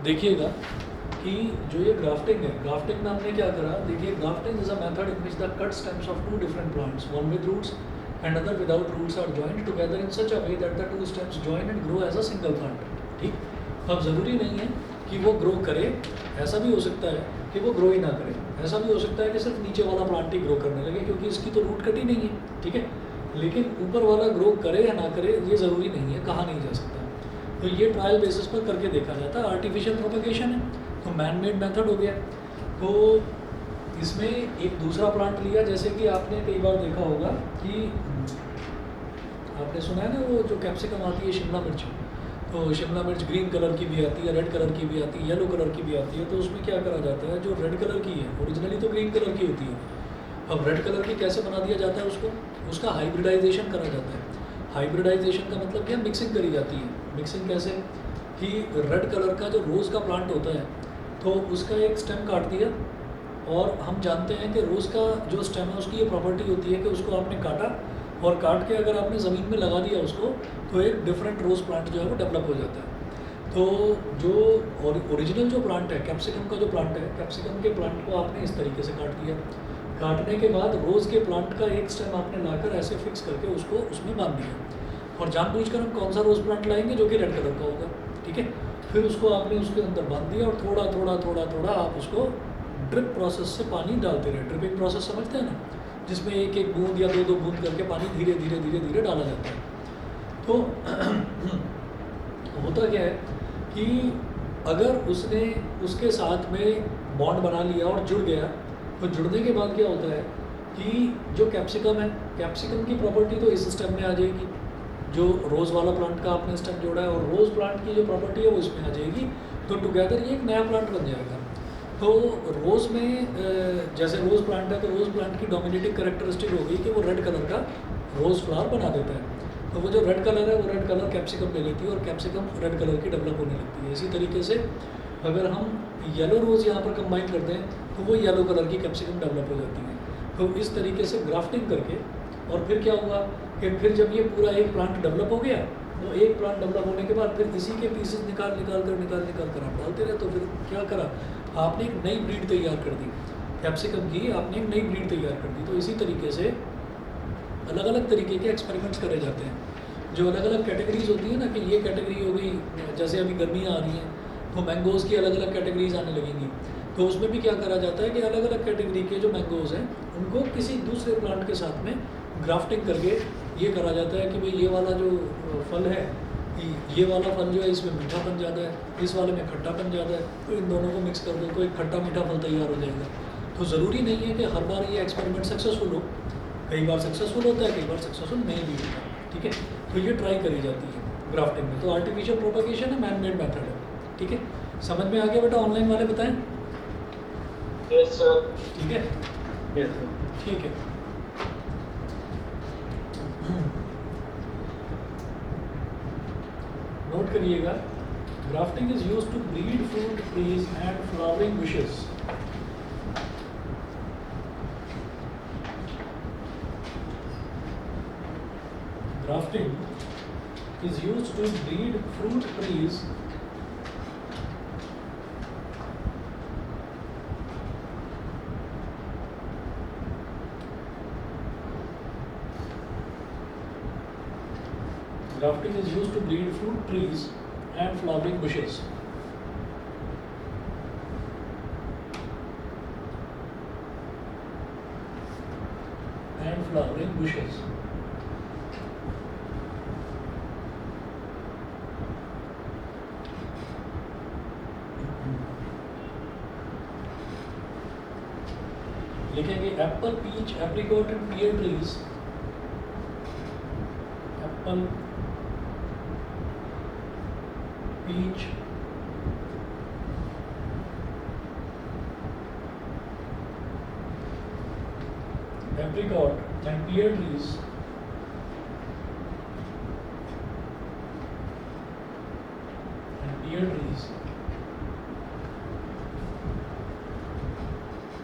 देखिएगा कि जो ये ग्राफ्टिंग है, ग्राफ्टिंग में हमने क्या करा, देखिए grafting is a method in which the cut stems of two different plants, one with roots and other without roots, are joined together in such a way that the two stems join and grow as a single plant. ठीक, अब ज़रूरी नहीं है कि वो grow करे, ऐसा भी हो सकता है कि वो ग्रो ही ना करे, ऐसा भी हो सकता है कि सिर्फ नीचे वाला प्लांट ही ग्रो करने लगे क्योंकि इसकी तो रूट कटी नहीं है। ठीक है, लेकिन ऊपर वाला ग्रो करे या ना करे ये ज़रूरी नहीं है, कहा नहीं जा सकता। तो ये ट्रायल बेसिस पर करके देखा जाता है। आर्टिफिशियल प्रोपगेशन है तो मैन मेड मेथड हो गया। तो इसमें एक दूसरा प्लांट लिया, जैसे कि आपने कई बार देखा होगा कि आपने सुना है ना वो जो कैप्सिकम आती है शिमला मिर्च, तो शिमला मिर्च ग्रीन कलर की भी आती है, रेड कलर की भी आती है, येलो कलर की भी आती है। तो उसमें क्या करा जाता है, जो रेड कलर की है ओरिजिनली तो ग्रीन कलर की होती है, अब रेड कलर की कैसे बना दिया जाता है उसको, उसका हाइब्रिडाइजेशन करा जाता है। हाइब्रिडाइजेशन का मतलब क्या, मिक्सिंग करी जाती है। मिक्सिंग कैसे कि रेड कलर का जो रोज़ का प्लांट होता है तो उसका एक स्टेम काट दिया, और हम जानते हैं कि रोज़ का जो स्टेम है उसकी ये प्रॉपर्टी होती है कि उसको आपने काटा और काट के अगर आपने ज़मीन में लगा दिया उसको तो एक डिफरेंट रोज़ प्लांट जो है वो डेवलप हो जाता है। तो जो ओरिजिनल जो प्लांट है, कैप्सिकम का जो प्लांट है, कैप्सिकम के प्लांट को आपने इस तरीके से काट दिया, काटने के बाद रोज़ के प्लांट का एक स्टेम आपने लाकर ऐसे फिक्स करके उसको उसमें बांध दिया, और जानबूझकर हम कौन सा रोज़ प्लांट लाएंगे जो कि रेड कलर का होगा। ठीक है, फिर उसको आपने उसके अंदर बांध दिया और थोड़ा थोड़ा थोड़ा थोड़ा आप उसको ड्रिप प्रोसेस से पानी डालते रहे। ड्रिपिंग प्रोसेस समझते हैं ना, जिसमें एक एक बूंद या दो दो बूंद करके पानी धीरे धीरे धीरे धीरे डाला जाता है। तो होता क्या है कि अगर उसने उसके साथ में बॉन्ड बना लिया और जुड़ गया, तो जुड़ने के बाद क्या होता है कि जो कैप्सिकम है, कैप्सिकम की प्रॉपर्टी तो इस स्टेम में आ जाएगी, जो रोज़ वाला प्लांट का आपने स्टेम जोड़ा है, और रोज़ प्लांट की जो प्रॉपर्टी है वो इसमें आ जाएगी, तो टुगेदर ये एक नया प्लांट बन जाएगा। तो रोज़ में जैसे रोज़ प्लांट है तो रोज़ प्लांट की डोमिनेटिंग कैरेक्टरिस्टिक हो गई कि वो रेड कलर का रोज़ फ्लावर बना देता है। तो वो जो रेड कलर है वो रेड कलर कैप्सिकम ले लेती है और कैप्सिकम रेड कलर की डेवलप होने लगती है। इसी तरीके से अगर हम येलो रोज़ यहाँ पर कंबाइन करते हैं तो वो येलो कलर की कैप्सिकम डेवलप हो जाती है। तो इस तरीके से ग्राफ्टिंग करके, और फिर क्या हुआ कि फिर जब ये पूरा एक प्लांट डेवलप हो गया, तो एक प्लांट डेवलप होने के बाद फिर इसी के पीसेस निकाल निकाल कर आप डालते रहे। तो फिर क्या करा, आपने एक नई ब्रीड तैयार कर दी कैप्सिकम की, आपने एक नई ब्रीड तैयार कर दी। तो इसी तरीके से अलग अलग तरीके के एक्सपेरिमेंट्स करे जाते हैं। जो अलग अलग कैटेगरीज होती है ना, कि ये कैटेगरी हो गई, जैसे अभी गर्मियाँ आ रही हैं तो मैंगोज़ की अलग अलग कैटेगरीज आने लगेंगी, तो उसमें भी क्या करा जाता है कि अलग अलग कैटेगरी के जो मैंगोज़ हैं उनको किसी दूसरे प्लांट के साथ में ग्राफ्टिंग करके ये करा जाता है कि भाई ये वाला जो फल है, ये वाला फल जो है इसमें मीठापन ज़्यादा है, इस वाले में खट्टापन ज़्यादा है, तो इन दोनों को मिक्स कर दो तो एक खट्टा मीठा फल तैयार हो जाएगा। तो ज़रूरी नहीं है कि हर बार ये एक्सपेरिमेंट सक्सेसफुल हो, कई बार सक्सेसफुल होता है, कई बार सक्सेसफुल नहीं भी होता। ठीक है, तो ये ट्राई करी जाती है ग्राफ्टिंग में। तो आर्टिफिशियल प्रोपगेशन है, मैन मेड मेथड है। ठीक है, समझ में आ गया बेटा? ऑनलाइन वाले बताएं। Yes sir. ठीक है, यस सर। ठीक है। नोट करिएगा, grafting is used to breed fruit trees and flowering bushes. Grafting is used to breed fruit trees Grafting is used to breed fruit trees and flowering bushes. And flowering bushes. लिखेंगे apple, peach, apricot and pear trees. Apple, peach, apricot and pear trees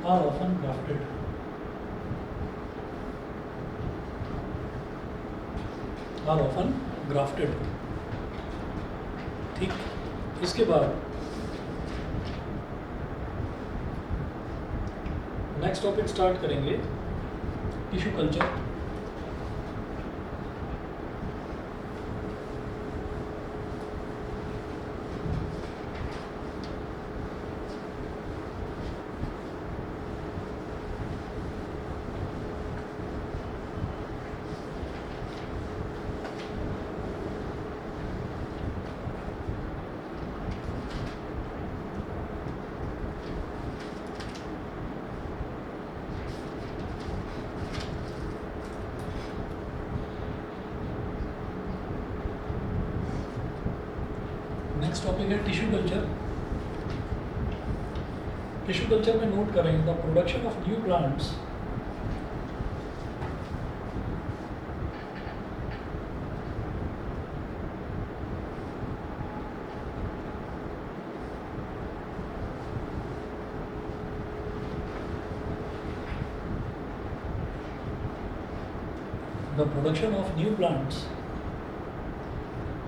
are often grafted. Are often grafted. ठीक, इसके बाद next topic start करेंगे tissue culture. Next topic है tissue culture. Tissue culture में note करें the production of new plants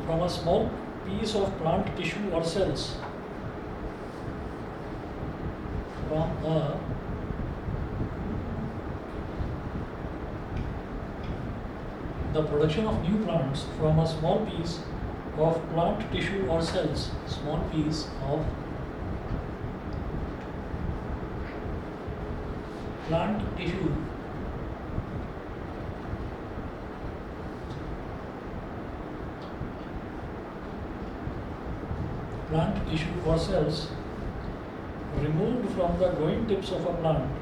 from a small piece of plant tissue or cells the production of new plants from a small piece of plant tissue or cells, small piece of plant tissue or cells removed from the growing tips of a plant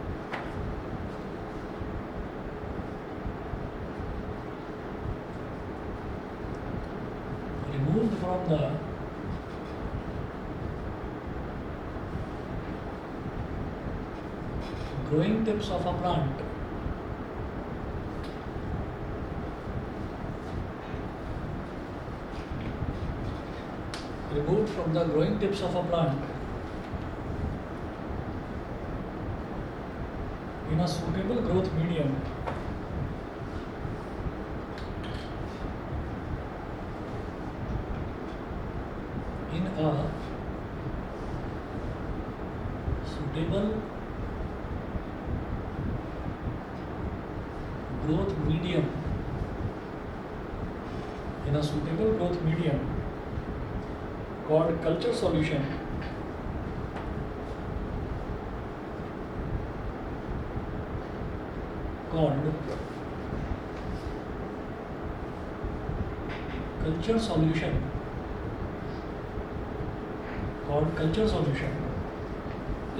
growing tips of a plant removed from the growing tips of a plant in a suitable growth medium in a suitable growth medium called culture solution called culture solution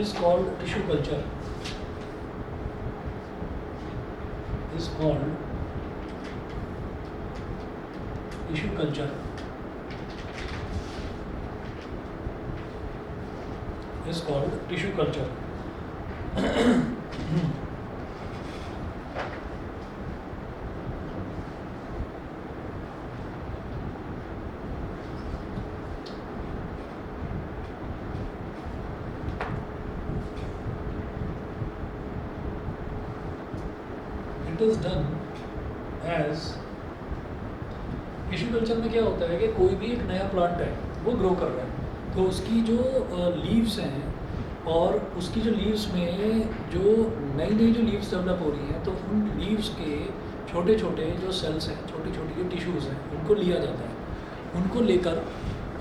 is called tissue culture is called tissue culture is called tissue culture. It is done as tissue culture में क्या होता है कि कोई भी एक नया plant है वो ग्रो कर रहा है, तो उसकी जो लीव्स हैं और उसकी जो लीव्स में जो नई जो लीव्स डेवलप हो रही हैं, तो उन लीव्स के छोटे छोटे जो सेल्स हैं, छोटी छोटी जो टिश्यूज़ हैं, उनको लिया जाता है। उनको लेकर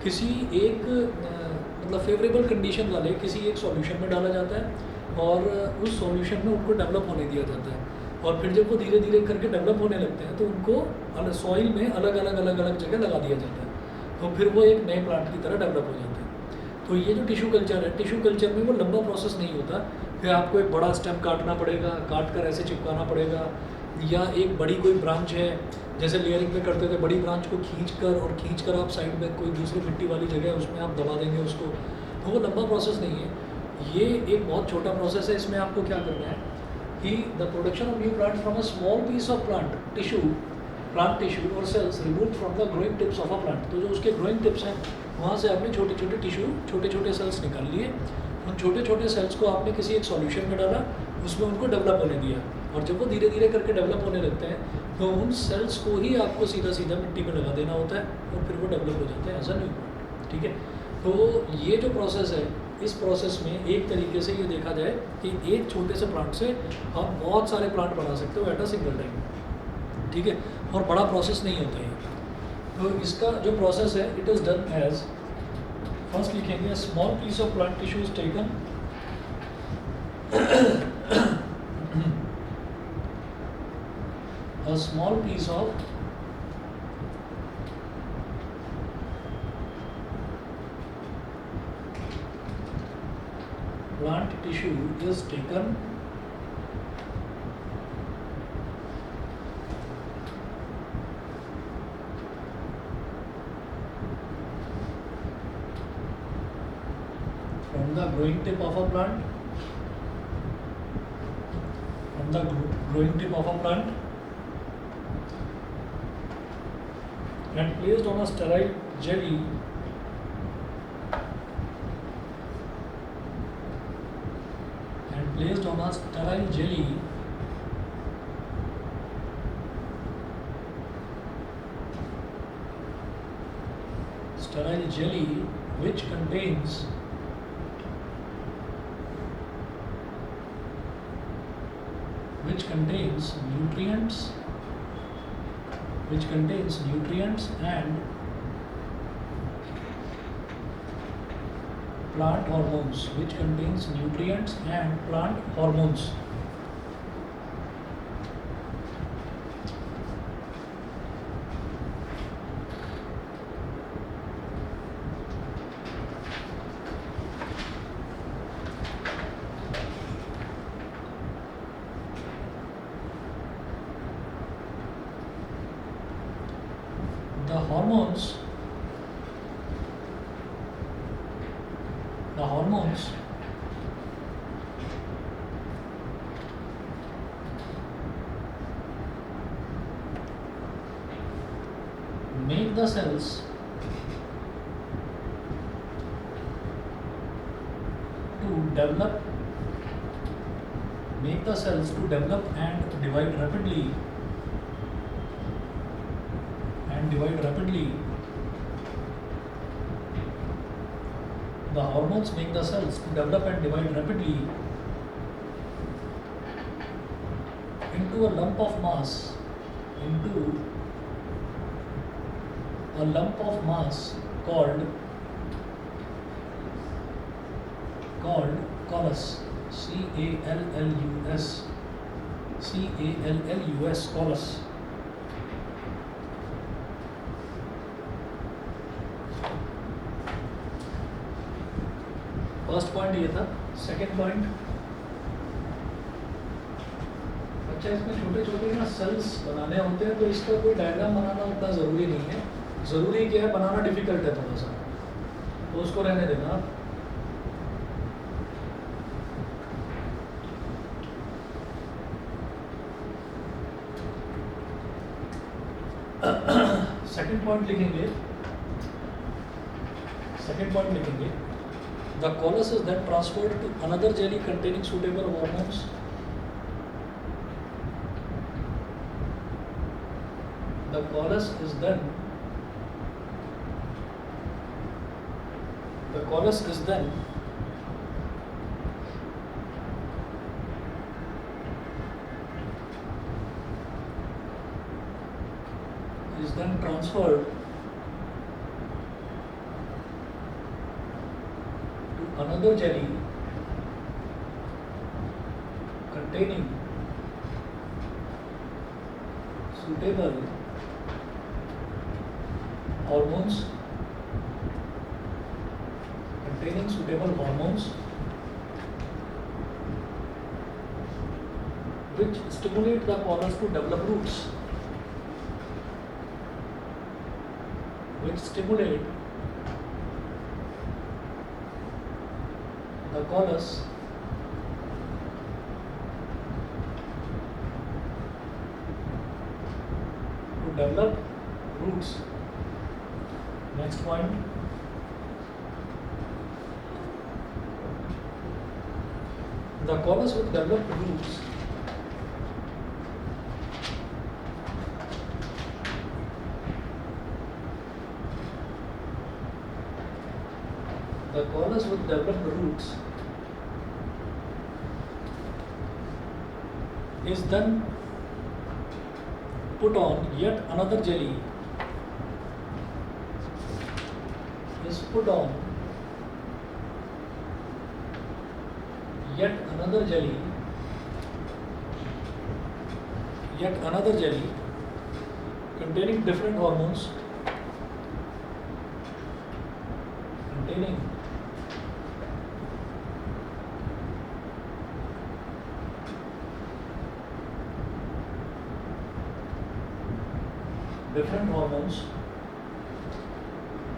किसी एक मतलब फेवरेबल कंडीशन वाले किसी एक सॉल्यूशन में डाला जाता है और उस सॉल्यूशन में उनको डेवलप होने दिया जाता है। और फिर जब वो धीरे धीरे करके डेवलप होने लगते हैं तो उनको सॉइल में अलग अलग जगह लगा दिया जाता है, तो फिर वो एक नए प्लांट की तरह डेवलप हो जाते हैं। तो ये जो टिश्यू कल्चर है, टिश्यू कल्चर में वो लंबा प्रोसेस नहीं होता, फिर आपको एक बड़ा स्टेम काटना पड़ेगा, काट कर ऐसे चिपकाना पड़ेगा, या एक बड़ी कोई ब्रांच है जैसे लेयरिंग में करते थे, बड़ी ब्रांच को खींच कर आप साइड में कोई दूसरी मिट्टी वाली जगह है उसमें आप दबा देंगे उसको, तो वो लंबा प्रोसेस नहीं है। ये एक बहुत छोटा प्रोसेस है। इसमें आपको क्या करना है कि the production of new plant from a small piece of plant tissue और cells remove from the growing tips of a plant. तो जो उसके ग्रोइंग टिप्स हैं वहाँ से आपने छोटे छोटे टिश्यू, छोटे छोटे सेल्स निकाल लिए, उन छोटे छोटे सेल्स को आपने किसी एक सॉल्यूशन में डाला, उसमें उनको डेवलप होने दिया, और जब वो धीरे धीरे करके डेवलप होने लगते हैं तो उन सेल्स को ही आपको सीधा सीधा मिट्टी में लगा देना होता है और फिर वो डेवलप हो जाते हैं एज अ न्यू प्लांट। ठीक है, तो ये जो प्रोसेस है, इस प्रोसेस में एक तरीके से ये देखा जाए कि एक छोटे से प्लांट से आप बहुत सारे प्लांट बना सकते हो एट अ सिंगल टाइम, ठीक है, और बड़ा प्रोसेस नहीं होता है। तो इसका जो प्रोसेस है, it is done as, first लिखेंगे small piece of plant tissue is taken, a small piece of plant tissue is taken from the growing tip of a plant, from the growing tip of a plant, and placed on a sterile jelly sterile jelly which contains nutrients and plant hormones, the hormones make the cells to develop and divide rapidly. The hormones make the cells to develop and divide rapidly into a lump of mass called callus, callus, callus. First point ये था। Second point, अच्छा इसमें छोटे छोटे ना sales बनाने होते हैं, तो इसका कोई डायग्राम बनाना उतना ज़रूरी नहीं है। ज़रूरी क्या है, बनाना डिफिकल्ट है थोड़ा सा, तो उसको रहने देना। सेकंड पॉइंट लिखेंगे, the callus is then transferred to another jelly containing suitable hormones. The callus is then transferred to another jelly containing suitable hormones, which stimulate the callus to develop roots. The callus to develop roots. Next point, the callus will develop roots callus with developed roots is then put on yet another jelly. Is put on yet another jelly containing different hormones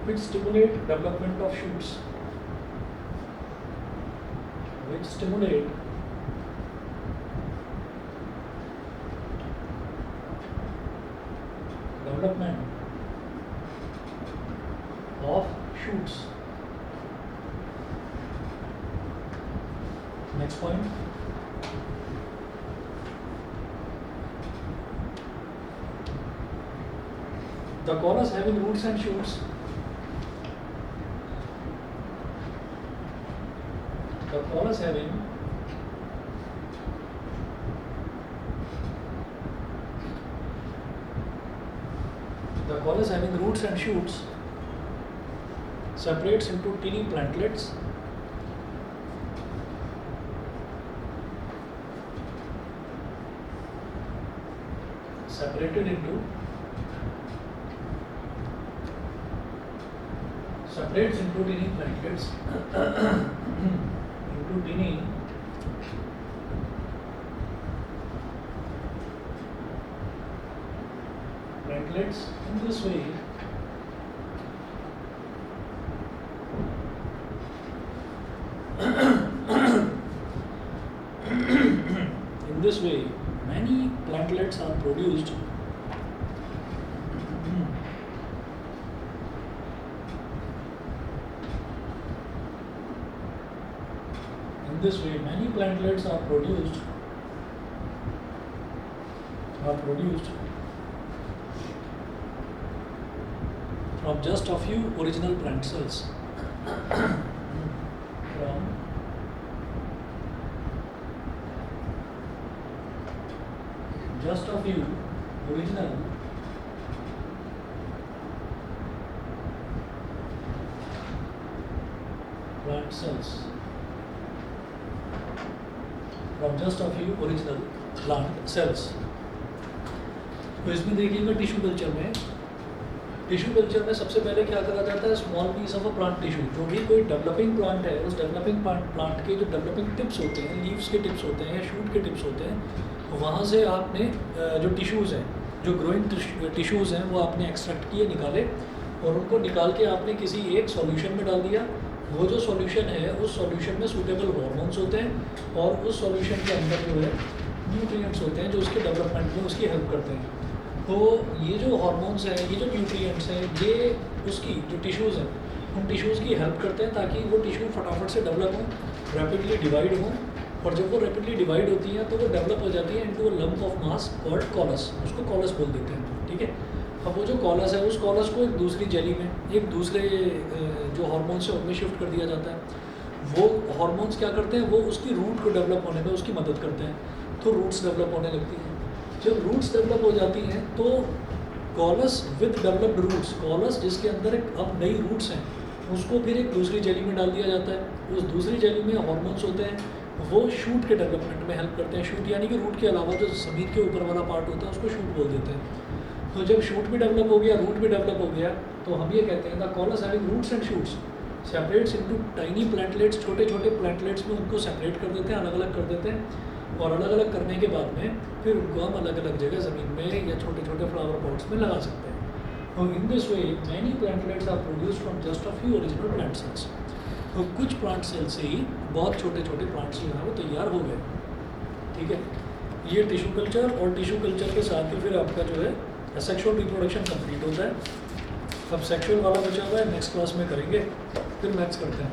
which stimulate development of shoots, development of shoots. Next point. The callus having roots and shoots. The callus having roots and shoots separates into teeny plantlets separates into teeny plantlets into teeny plantlets in this way. In this way, many plantlets are produced. In this way, many plantlets are produced from just a few original plant cells. From just a few original plant cells. From just a few original plant cells. तो इसमें देखिएगा tissue culture में सबसे पहले क्या करा जाता है, small piece of a plant tissue, जो भी कोई डेवलपिंग प्लांट है उस डेवलपिंग प्लांट के जो डेवलपिंग टिप्स होते हैं, लीव्स के टिप्स होते हैं या शूट के टिप्स होते हैं, वहाँ से आपने जो टिश्यूज़ हैं, जो ग्रोइंग टिश्यूज़ हैं, वो आपने एक्सट्रैक्ट किए, निकाले और उनको निकाल के आपने किसी एक सॉल्यूशन में डाल दिया। वो जो सॉल्यूशन है उस सॉल्यूशन में सूटेबल हार्मोन्स होते हैं और उस सॉल्यूशन के अंदर जो है न्यूट्रिएंट्स होते हैं जो उसके डेवलपमेंट में उसकी हेल्प करते हैं। तो ये जो हार्मोन्स हैं, ये जो न्यूट्रिएंट्स हैं, ये उसकी जो टिश्यूज़ हैं उन टिश्यूज़ की हेल्प करते हैं ताकि वो टिश्यू फटाफट से डेवलप हों, रैपिडली डिवाइड हों, और जब वो रैपिडली डिवाइड होती हैं तो वो डेवलप हो जाती है into a lump of mass called callus. उसको कॉलस बोल देते हैं, ठीक है। अब वो जो कॉलस है उस कॉलस को एक दूसरी जेली में एक दूसरे जो हार्मोन्स है उनमें शिफ्ट कर दिया जाता है। वो हार्मोन्स क्या करते हैं, वो उसकी रूट को डेवलप होने में उसकी मदद करते हैं, तो रूट्स डेवलप होने लगती हैं। जब रूट्स डेवलप हो जाती हैं तो callus with developed roots, callus जिसके अंदर अब नई रूट्स हैं, उसको फिर एक दूसरी जेली में डाल दिया जाता है। उस दूसरी जेली में हार्मोन्स होते हैं, वो शूट के डेवलपमेंट में हेल्प करते हैं। शूट यानी कि रूट के अलावा जो ज़मीन के ऊपर वाला पार्ट होता है उसको शूट बोल देते हैं। तो जब शूट भी डेवलप हो गया, रूट भी डेवलप हो गया, तो हम ये कहते हैं the callus having roots and shoots separates into tiny plantlets, छोटे छोटे प्लांटलेट्स में उनको सेपरेट कर देते हैं, अलग अलग कर देते हैं, और अलग अलग करने के बाद में फिर उनको हम अलग अलग जगह ज़मीन में या छोटे छोटे फ्लावर पॉट्स में लगा सकते हैं। तो in this way many plantlets are produced from just a few original plant cells. तो कुछ प्लांट सेल से ही बहुत छोटे छोटे प्लांट्स जो हैं वो तैयार हो गए, ठीक है। ये टिश्यू कल्चर, और टिश्यू कल्चर के साथ ही फिर आपका जो है सेक्सुअल रिप्रोडक्शन कंप्लीट होता है। अब सेक्सुअल वाला बचा हुआ है, नेक्स्ट क्लास में करेंगे, फिर नेक्स्ट करते हैं।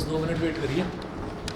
बस 2 मिनट वेट करिए